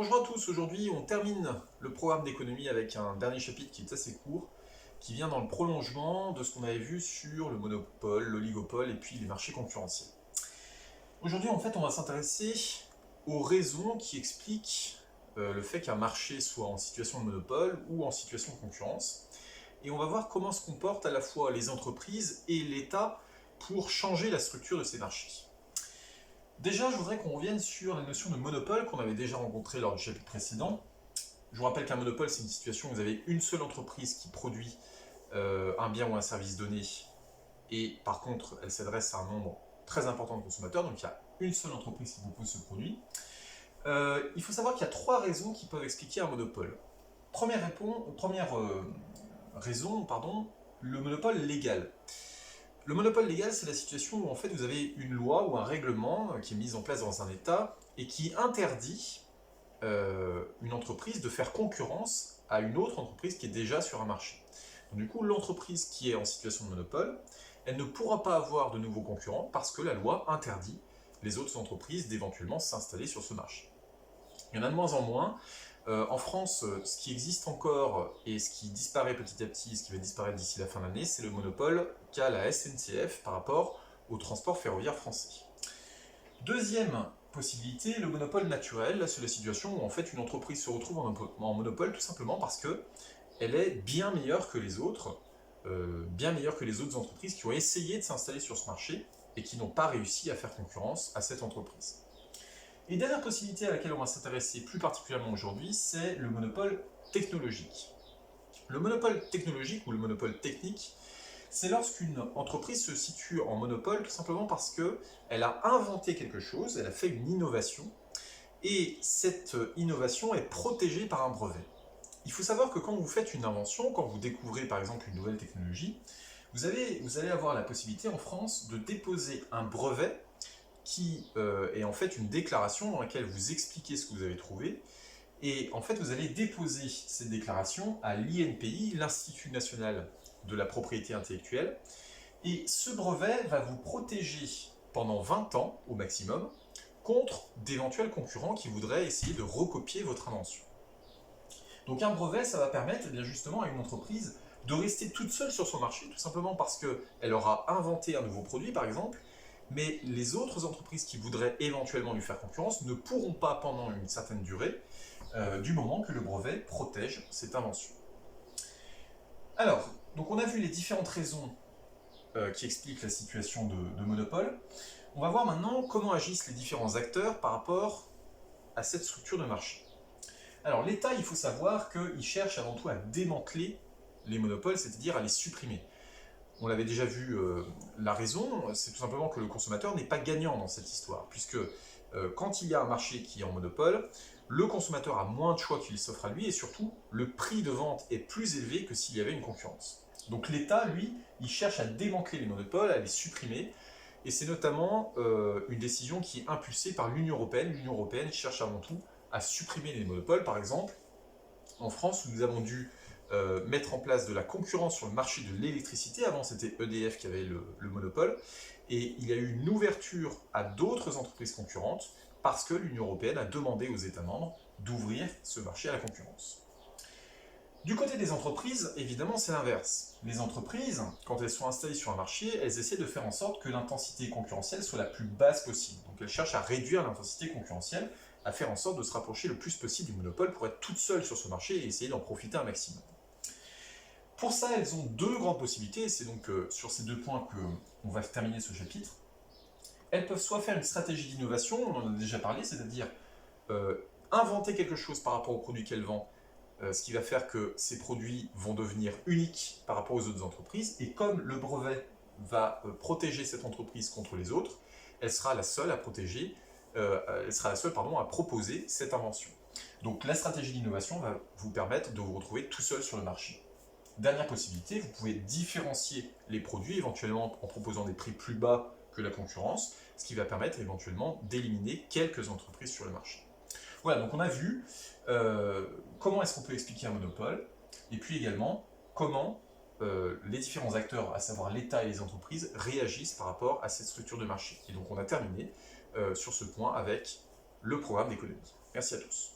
Bonjour à tous, aujourd'hui on termine le programme d'économie avec un dernier chapitre qui est assez court, qui vient dans le prolongement de ce qu'on avait vu sur le monopole, l'oligopole et puis les marchés concurrentiels. Aujourd'hui en fait on va s'intéresser aux raisons qui expliquent le fait qu'un marché soit en situation de monopole ou en situation de concurrence. Et on va voir comment se comportent à la fois les entreprises et l'État pour changer la structure de ces marchés. Déjà, je voudrais qu'on revienne sur la notion de monopole qu'on avait déjà rencontrée lors du chapitre précédent. Je vous rappelle qu'un monopole, c'est une situation où vous avez une seule entreprise qui produit un bien ou un service donné, et par contre, elle s'adresse à un nombre très important de consommateurs, donc il y a une seule entreprise qui propose ce produit. Il faut savoir qu'il y a trois raisons qui peuvent expliquer un monopole. Première raison, le monopole légal. Le monopole légal, c'est la situation où en fait vous avez une loi ou un règlement qui est mis en place dans un État et qui interdit une entreprise de faire concurrence à une autre entreprise qui est déjà sur un marché. Donc, du coup, l'entreprise qui est en situation de monopole, elle ne pourra pas avoir de nouveaux concurrents parce que la loi interdit les autres entreprises d'éventuellement s'installer sur ce marché. Il y en a de moins en moins. En France, ce qui existe encore et ce qui disparaît petit à petit, ce qui va disparaître d'ici la fin de l'année, c'est le monopole qu'a la SNCF par rapport au transport ferroviaire français. Deuxième possibilité, le monopole naturel. Là, c'est la situation où en fait une entreprise se retrouve en monopole tout simplement parce qu'elle est bien meilleure que les autres, bien meilleure que les autres entreprises qui ont essayé de s'installer sur ce marché et qui n'ont pas réussi à faire concurrence à cette entreprise. Et dernière possibilité à laquelle on va s'intéresser plus particulièrement aujourd'hui, c'est le monopole technologique. Le monopole technologique ou le monopole technique, c'est lorsqu'une entreprise se situe en monopole tout simplement parce qu'elle a inventé quelque chose, elle a fait une innovation, et cette innovation est protégée par un brevet. Il faut savoir que quand vous faites une invention, quand vous découvrez par exemple une nouvelle technologie, vous allez avoir la possibilité en France de déposer un brevet qui est en fait une déclaration dans laquelle vous expliquez ce que vous avez trouvé. Et en fait, vous allez déposer cette déclaration à l'INPI, l'Institut national de la propriété intellectuelle. Et ce brevet va vous protéger pendant 20 ans au maximum contre d'éventuels concurrents qui voudraient essayer de recopier votre invention. Donc un brevet, ça va permettre bien justement à une entreprise de rester toute seule sur son marché, tout simplement parce qu'elle aura inventé un nouveau produit par exemple, mais les autres entreprises qui voudraient éventuellement lui faire concurrence ne pourront pas pendant une certaine durée, du moment que le brevet protège cette invention. Alors, donc on a vu les différentes raisons qui expliquent la situation de monopole. On va voir maintenant comment agissent les différents acteurs par rapport à cette structure de marché. Alors l'État, il faut savoir qu'il cherche avant tout à démanteler les monopoles, c'est-à-dire à les supprimer. On l'avait déjà vu, la raison, c'est tout simplement que le consommateur n'est pas gagnant dans cette histoire, puisque quand il y a un marché qui est en monopole, le consommateur a moins de choix qu'il s'offre à lui, et surtout, le prix de vente est plus élevé que s'il y avait une concurrence. Donc l'État, lui, il cherche à démanteler les monopoles, à les supprimer, et c'est notamment une décision qui est impulsée par l'Union européenne. L'Union européenne cherche avant tout à supprimer les monopoles. Par exemple, en France, où nous avons dû mettre en place de la concurrence sur le marché de l'électricité. Avant, c'était EDF qui avait le monopole. Et il y a eu une ouverture à d'autres entreprises concurrentes parce que l'Union européenne a demandé aux États membres d'ouvrir ce marché à la concurrence. Du côté des entreprises, évidemment, c'est l'inverse. Les entreprises, quand elles sont installées sur un marché, elles essaient de faire en sorte que l'intensité concurrentielle soit la plus basse possible. Donc elles cherchent à réduire l'intensité concurrentielle, à faire en sorte de se rapprocher le plus possible du monopole pour être toutes seules sur ce marché et essayer d'en profiter un maximum. Pour ça, elles ont deux grandes possibilités, et c'est donc sur ces deux points qu'on va terminer ce chapitre. Elles peuvent soit faire une stratégie d'innovation, on en a déjà parlé, c'est-à-dire inventer quelque chose par rapport aux produits qu'elles vendent, ce qui va faire que ces produits vont devenir uniques par rapport aux autres entreprises, et comme le brevet va protéger cette entreprise contre les autres, elle sera la seule à protéger, à proposer cette invention. Donc la stratégie d'innovation va vous permettre de vous retrouver tout seul sur le marché. Dernière possibilité, vous pouvez différencier les produits éventuellement en proposant des prix plus bas que la concurrence, ce qui va permettre éventuellement d'éliminer quelques entreprises sur le marché. Voilà, donc on a vu comment est-ce qu'on peut expliquer un monopole, et puis également comment les différents acteurs, à savoir l'État et les entreprises, réagissent par rapport à cette structure de marché. Et donc on a terminé sur ce point avec le programme d'économie. Merci à tous.